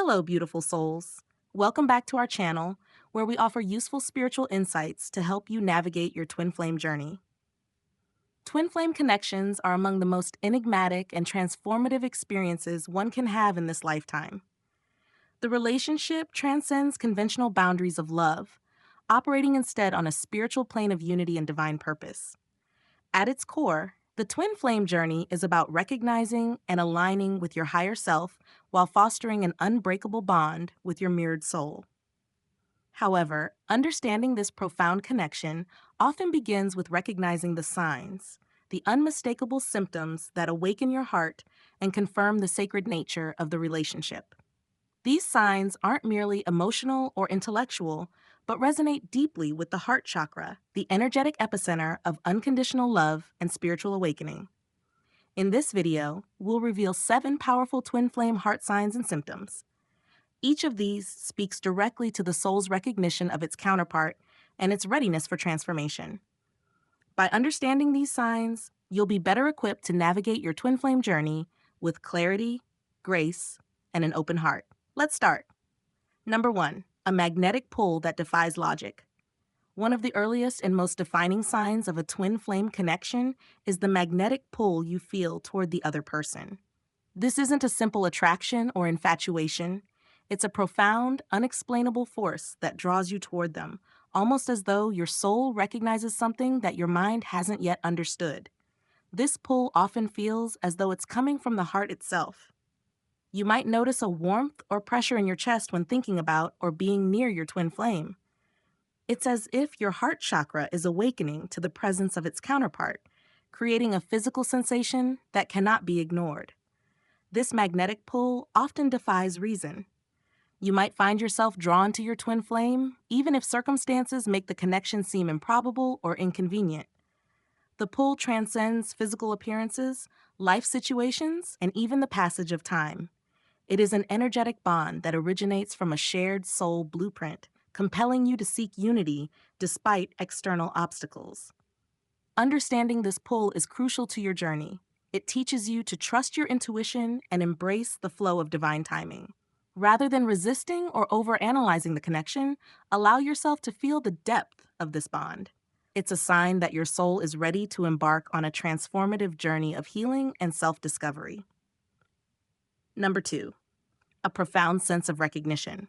Hello, beautiful souls. Welcome back to our channel, where we offer useful spiritual insights to help you navigate your twin flame journey. Twin flame connections are among the most enigmatic and transformative experiences one can have in this lifetime. The relationship transcends conventional boundaries of love, operating instead on a spiritual plane of unity and divine purpose. At its core, the twin flame journey is about recognizing and aligning with your higher self while fostering an unbreakable bond with your mirrored soul. However, understanding this profound connection often begins with recognizing the signs, the unmistakable symptoms that awaken your heart and confirm the sacred nature of the relationship. These signs aren't merely emotional or intellectual, but resonate deeply with the heart chakra, the energetic epicenter of unconditional love and spiritual awakening. In this video, we'll reveal 7 powerful twin flame heart signs and symptoms. Each of these speaks directly to the soul's recognition of its counterpart and its readiness for transformation. By understanding these signs, you'll be better equipped to navigate your twin flame journey with clarity, grace, and an open heart. Let's start. Number 1, a magnetic pull that defies logic. One of the earliest and most defining signs of a twin flame connection is the magnetic pull you feel toward the other person. This isn't a simple attraction or infatuation. It's a profound, unexplainable force that draws you toward them, almost as though your soul recognizes something that your mind hasn't yet understood. This pull often feels as though it's coming from the heart itself. You might notice a warmth or pressure in your chest when thinking about or being near your twin flame. It's as if your heart chakra is awakening to the presence of its counterpart, creating a physical sensation that cannot be ignored. This magnetic pull often defies reason. You might find yourself drawn to your twin flame, even if circumstances make the connection seem improbable or inconvenient. The pull transcends physical appearances, life situations, and even the passage of time. It is an energetic bond that originates from a shared soul blueprint, compelling you to seek unity despite external obstacles. Understanding this pull is crucial to your journey. It teaches you to trust your intuition and embrace the flow of divine timing. Rather than resisting or overanalyzing the connection, allow yourself to feel the depth of this bond. It's a sign that your soul is ready to embark on a transformative journey of healing and self-discovery. Number 2, a profound sense of recognition.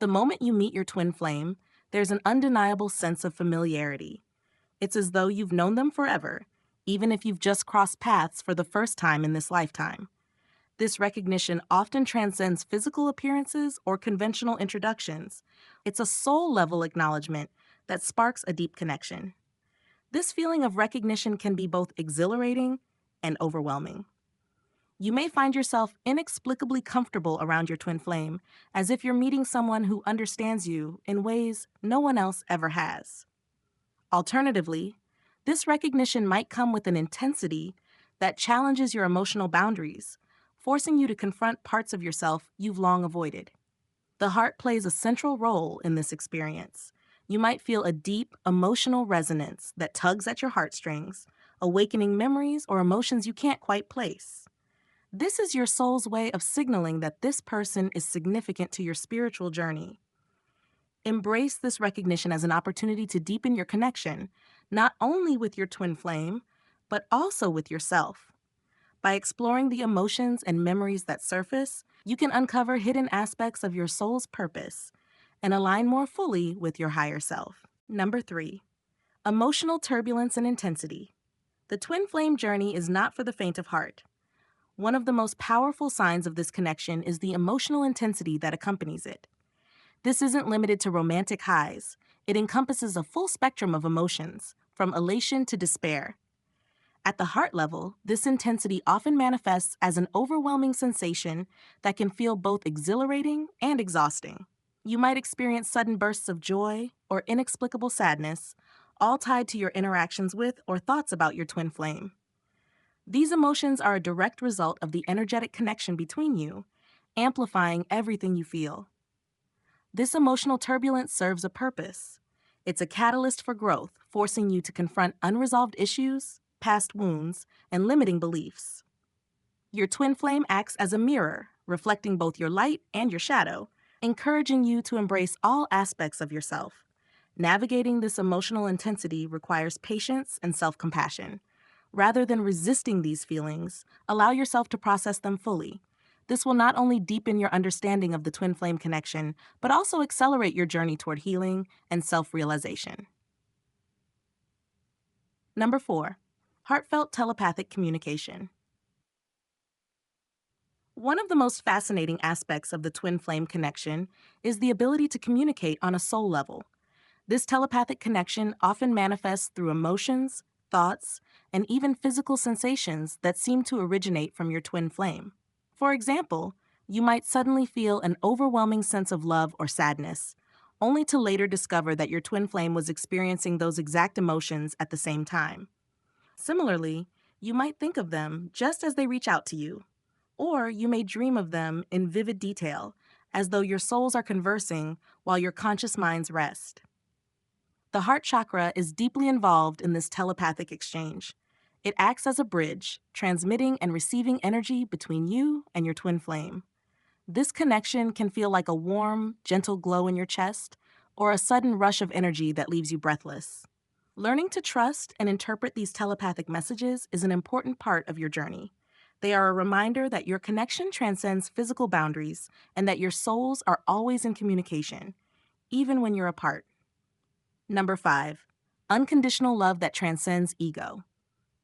The moment you meet your twin flame, there's an undeniable sense of familiarity. It's as though you've known them forever, even if you've just crossed paths for the first time in this lifetime. This recognition often transcends physical appearances or conventional introductions. It's a soul-level acknowledgement that sparks a deep connection. This feeling of recognition can be both exhilarating and overwhelming. You may find yourself inexplicably comfortable around your twin flame, as if you're meeting someone who understands you in ways no one else ever has. Alternatively, this recognition might come with an intensity that challenges your emotional boundaries, forcing you to confront parts of yourself you've long avoided. The heart plays a central role in this experience. You might feel a deep, emotional resonance that tugs at your heartstrings, awakening memories or emotions you can't quite place. This is your soul's way of signaling that this person is significant to your spiritual journey. Embrace this recognition as an opportunity to deepen your connection, not only with your twin flame, but also with yourself. By exploring the emotions and memories that surface, you can uncover hidden aspects of your soul's purpose and align more fully with your higher self. Number 3, emotional turbulence and intensity. The twin flame journey is not for the faint of heart. One of the most powerful signs of this connection is the emotional intensity that accompanies it. This isn't limited to romantic highs. It encompasses a full spectrum of emotions, from elation to despair. At the heart level, this intensity often manifests as an overwhelming sensation that can feel both exhilarating and exhausting. You might experience sudden bursts of joy or inexplicable sadness, all tied to your interactions with or thoughts about your twin flame. These emotions are a direct result of the energetic connection between you, amplifying everything you feel. This emotional turbulence serves a purpose. It's a catalyst for growth, forcing you to confront unresolved issues, past wounds, and limiting beliefs. Your twin flame acts as a mirror, reflecting both your light and your shadow, encouraging you to embrace all aspects of yourself. Navigating this emotional intensity requires patience and self-compassion. Rather than resisting these feelings, allow yourself to process them fully. This will not only deepen your understanding of the twin flame connection, but also accelerate your journey toward healing and self-realization. Number 4, heartfelt telepathic communication. One of the most fascinating aspects of the twin flame connection is the ability to communicate on a soul level. This telepathic connection often manifests through emotions, thoughts, and even physical sensations that seem to originate from your twin flame. For example, you might suddenly feel an overwhelming sense of love or sadness, only to later discover that your twin flame was experiencing those exact emotions at the same time. Similarly, you might think of them just as they reach out to you, or you may dream of them in vivid detail, as though your souls are conversing while your conscious minds rest. The heart chakra is deeply involved in this telepathic exchange. It acts as a bridge, transmitting and receiving energy between you and your twin flame. This connection can feel like a warm, gentle glow in your chest, or a sudden rush of energy that leaves you breathless. Learning to trust and interpret these telepathic messages is an important part of your journey. They are a reminder that your connection transcends physical boundaries and that your souls are always in communication, even when you're apart. Number 5, unconditional love that transcends ego.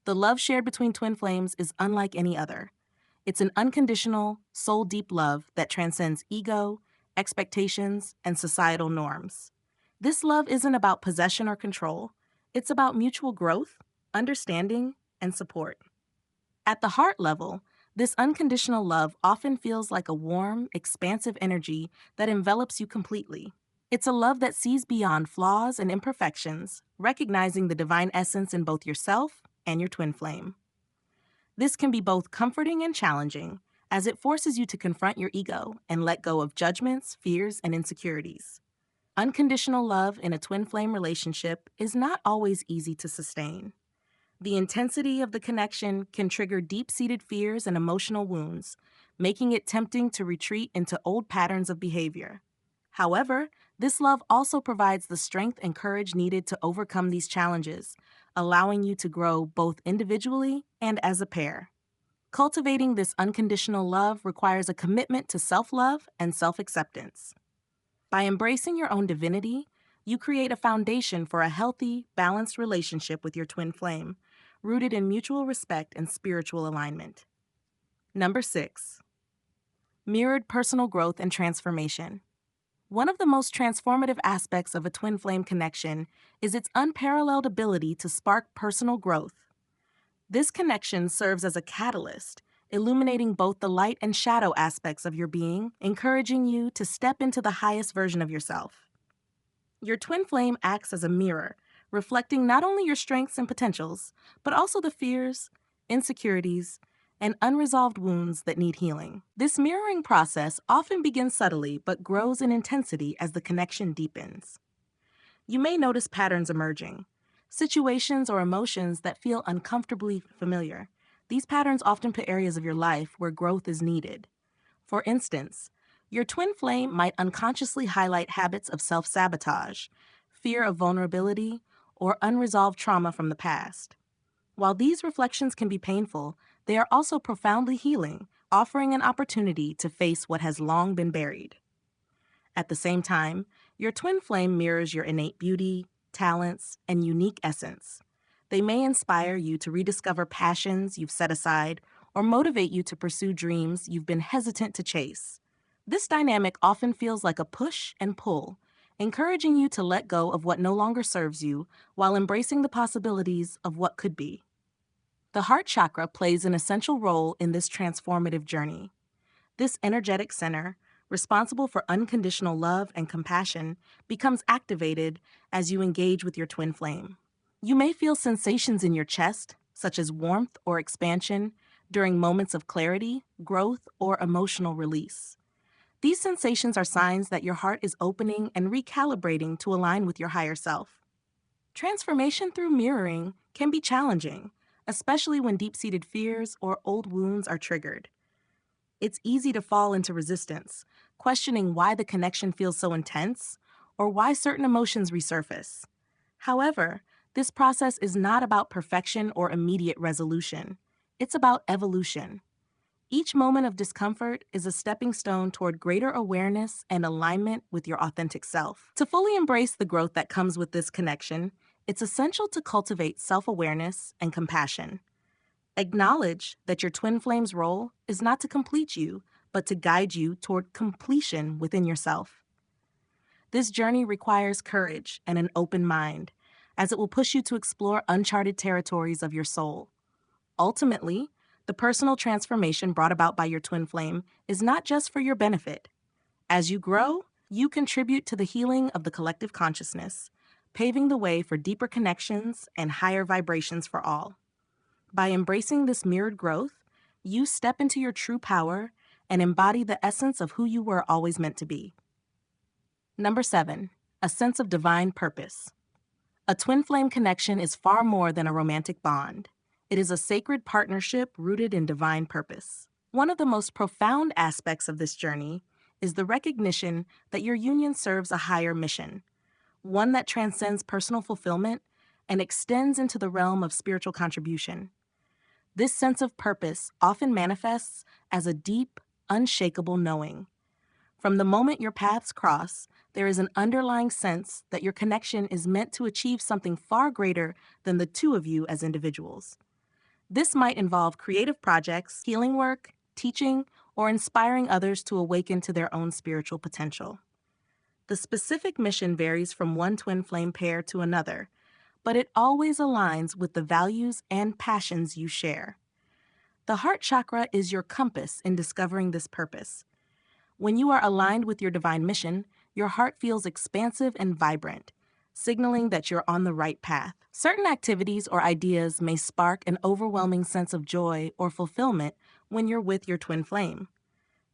The love shared between twin flames is unlike any other. It's an unconditional, soul-deep love that transcends ego, expectations, and societal norms. This love isn't about possession or control. It's about mutual growth, understanding, and support. At the heart level, this unconditional love often feels like a warm, expansive energy that envelops you completely. It's a love that sees beyond flaws and imperfections, recognizing the divine essence in both yourself and your twin flame. This can be both comforting and challenging, as it forces you to confront your ego and let go of judgments, fears, and insecurities. Unconditional love in a twin flame relationship is not always easy to sustain. The intensity of the connection can trigger deep-seated fears and emotional wounds, making it tempting to retreat into old patterns of behavior. However, this love also provides the strength and courage needed to overcome these challenges, allowing you to grow both individually and as a pair. Cultivating this unconditional love requires a commitment to self-love and self-acceptance. By embracing your own divinity, you create a foundation for a healthy, balanced relationship with your twin flame, rooted in mutual respect and spiritual alignment. Number 6, mirrored personal growth and transformation. One of the most transformative aspects of a twin flame connection is its unparalleled ability to spark personal growth. This connection serves as a catalyst, illuminating both the light and shadow aspects of your being, encouraging you to step into the highest version of yourself. Your twin flame acts as a mirror, reflecting not only your strengths and potentials, but also the fears, insecurities, and unresolved wounds that need healing. This mirroring process often begins subtly but grows in intensity as the connection deepens. You may notice patterns emerging, situations or emotions that feel uncomfortably familiar. These patterns often put areas of your life where growth is needed. For instance, your twin flame might unconsciously highlight habits of self-sabotage, fear of vulnerability, or unresolved trauma from the past. While these reflections can be painful, they are also profoundly healing, offering an opportunity to face what has long been buried. At the same time, your twin flame mirrors your innate beauty, talents, and unique essence. They may inspire you to rediscover passions you've set aside or motivate you to pursue dreams you've been hesitant to chase. This dynamic often feels like a push and pull, encouraging you to let go of what no longer serves you while embracing the possibilities of what could be. The heart chakra plays an essential role in this transformative journey. This energetic center, responsible for unconditional love and compassion, becomes activated as you engage with your twin flame. You may feel sensations in your chest, such as warmth or expansion, during moments of clarity, growth, or emotional release. These sensations are signs that your heart is opening and recalibrating to align with your higher self. Transformation through mirroring can be challenging, especially when deep-seated fears or old wounds are triggered. It's easy to fall into resistance, questioning why the connection feels so intense or why certain emotions resurface. However, this process is not about perfection or immediate resolution. It's about evolution. Each moment of discomfort is a stepping stone toward greater awareness and alignment with your authentic self. To fully embrace the growth that comes with this connection, it's essential to cultivate self-awareness and compassion. Acknowledge that your twin flame's role is not to complete you, but to guide you toward completion within yourself. This journey requires courage and an open mind, as it will push you to explore uncharted territories of your soul. Ultimately, the personal transformation brought about by your twin flame is not just for your benefit. As you grow, you contribute to the healing of the collective consciousness, paving the way for deeper connections and higher vibrations for all. By embracing this mirrored growth, you step into your true power and embody the essence of who you were always meant to be. Number 7, a sense of divine purpose. A twin flame connection is far more than a romantic bond. It is a sacred partnership rooted in divine purpose. One of the most profound aspects of this journey is the recognition that your union serves a higher mission, one that transcends personal fulfillment and extends into the realm of spiritual contribution. This sense of purpose often manifests as a deep, unshakable knowing. From the moment your paths cross, there is an underlying sense that your connection is meant to achieve something far greater than the two of you as individuals. This might involve creative projects, healing work, teaching, or inspiring others to awaken to their own spiritual potential. The specific mission varies from one twin flame pair to another, but it always aligns with the values and passions you share. The heart chakra is your compass in discovering this purpose. When you are aligned with your divine mission, your heart feels expansive and vibrant, signaling that you're on the right path. Certain activities or ideas may spark an overwhelming sense of joy or fulfillment when you're with your twin flame.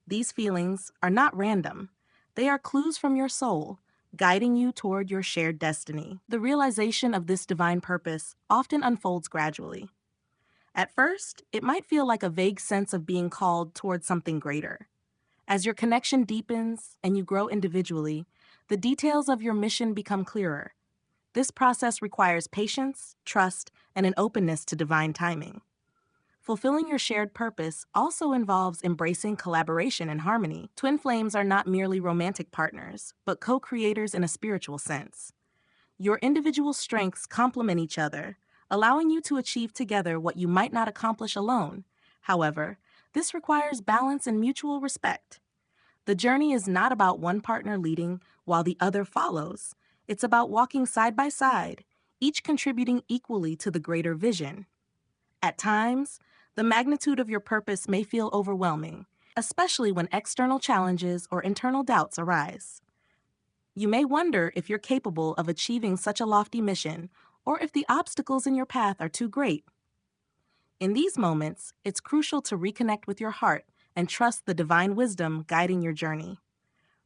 These feelings are not random. They are clues from your soul, guiding you toward your shared destiny. The realization of this divine purpose often unfolds gradually. At first, it might feel like a vague sense of being called toward something greater. As your connection deepens and you grow individually, the details of your mission become clearer. This process requires patience, trust, and an openness to divine timing. Fulfilling your shared purpose also involves embracing collaboration and harmony. Twin flames are not merely romantic partners, but co-creators in a spiritual sense. Your individual strengths complement each other, allowing you to achieve together what you might not accomplish alone. However, this requires balance and mutual respect. The journey is not about one partner leading while the other follows. It's about walking side by side, each contributing equally to the greater vision. At times, the magnitude of your purpose may feel overwhelming, especially when external challenges or internal doubts arise. You may wonder if you're capable of achieving such a lofty mission, or if the obstacles in your path are too great. In these moments, it's crucial to reconnect with your heart and trust the divine wisdom guiding your journey.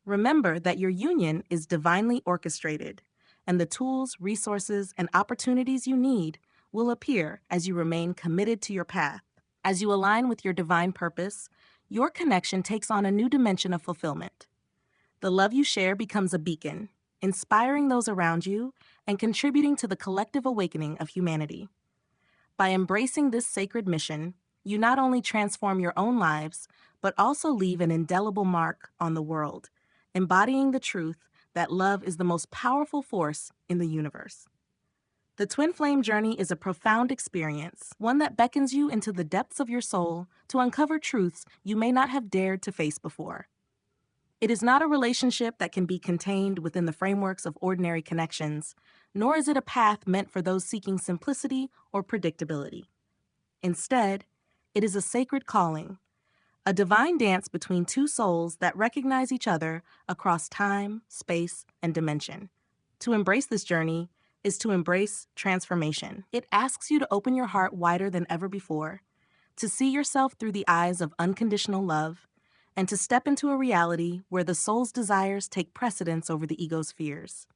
Remember that your union is divinely orchestrated, and the tools, resources, and opportunities you need will appear as you remain committed to your path. As you align with your divine purpose, your connection takes on a new dimension of fulfillment. The love you share becomes a beacon, inspiring those around you and contributing to the collective awakening of humanity. By embracing this sacred mission, you not only transform your own lives, but also leave an indelible mark on the world, embodying the truth that love is the most powerful force in the universe. The twin flame journey is a profound experience, one that beckons you into the depths of your soul to uncover truths you may not have dared to face before. It is not a relationship that can be contained within the frameworks of ordinary connections, nor is it a path meant for those seeking simplicity or predictability. Instead, it is a sacred calling, a divine dance between two souls that recognize each other across time, space, and dimension. To embrace this journey is to embrace transformation. It asks you to open your heart wider than ever before, to see yourself through the eyes of unconditional love, and to step into a reality where the soul's desires take precedence over the ego's fears.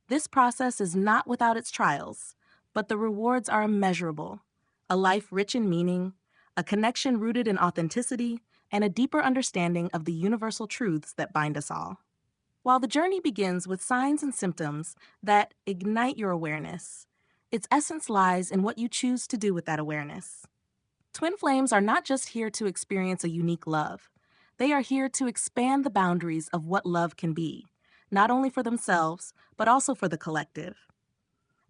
This process is not without its trials, but the rewards are immeasurable. A life rich in meaning, a connection rooted in authenticity, and a deeper understanding of the universal truths that bind us all. While the journey begins with signs and symptoms that ignite your awareness, its essence lies in what you choose to do with that awareness. Twin flames are not just here to experience a unique love. They are here to expand the boundaries of what love can be, not only for themselves, but also for the collective.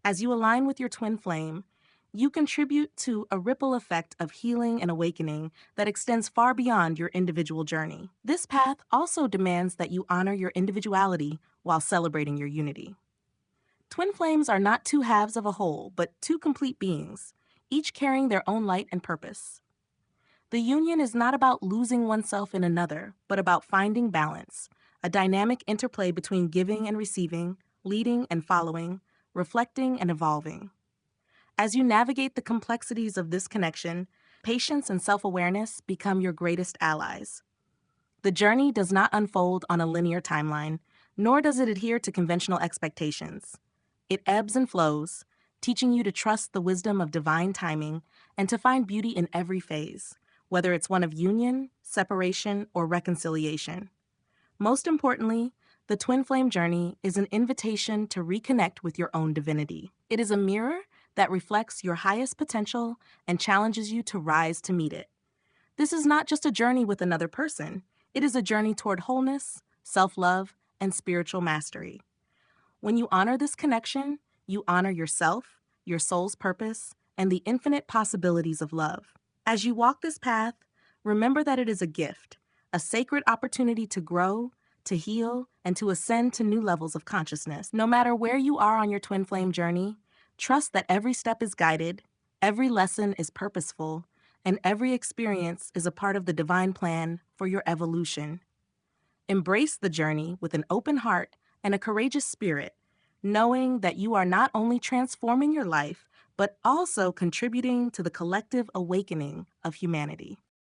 As you align with your twin flame, you contribute to a ripple effect of healing and awakening that extends far beyond your individual journey. This path also demands that you honor your individuality while celebrating your unity. Twin flames are not two halves of a whole, but two complete beings, each carrying their own light and purpose. The union is not about losing oneself in another, but about finding balance, a dynamic interplay between giving and receiving, leading and following, reflecting and evolving. As you navigate the complexities of this connection, patience and self-awareness become your greatest allies. The journey does not unfold on a linear timeline, nor does it adhere to conventional expectations. It ebbs and flows, teaching you to trust the wisdom of divine timing and to find beauty in every phase, whether it's one of union, separation, or reconciliation. Most importantly, the twin flame journey is an invitation to reconnect with your own divinity. It is a mirror that reflects your highest potential and challenges you to rise to meet it. This is not just a journey with another person, it is a journey toward wholeness, self-love, and spiritual mastery. When you honor this connection, you honor yourself, your soul's purpose, and the infinite possibilities of love. As you walk this path, remember that it is a gift, a sacred opportunity to grow, to heal, and to ascend to new levels of consciousness. No matter where you are on your twin flame journey, trust that every step is guided, every lesson is purposeful, and every experience is a part of the divine plan for your evolution. Embrace the journey with an open heart and a courageous spirit, knowing that you are not only transforming your life, but also contributing to the collective awakening of humanity.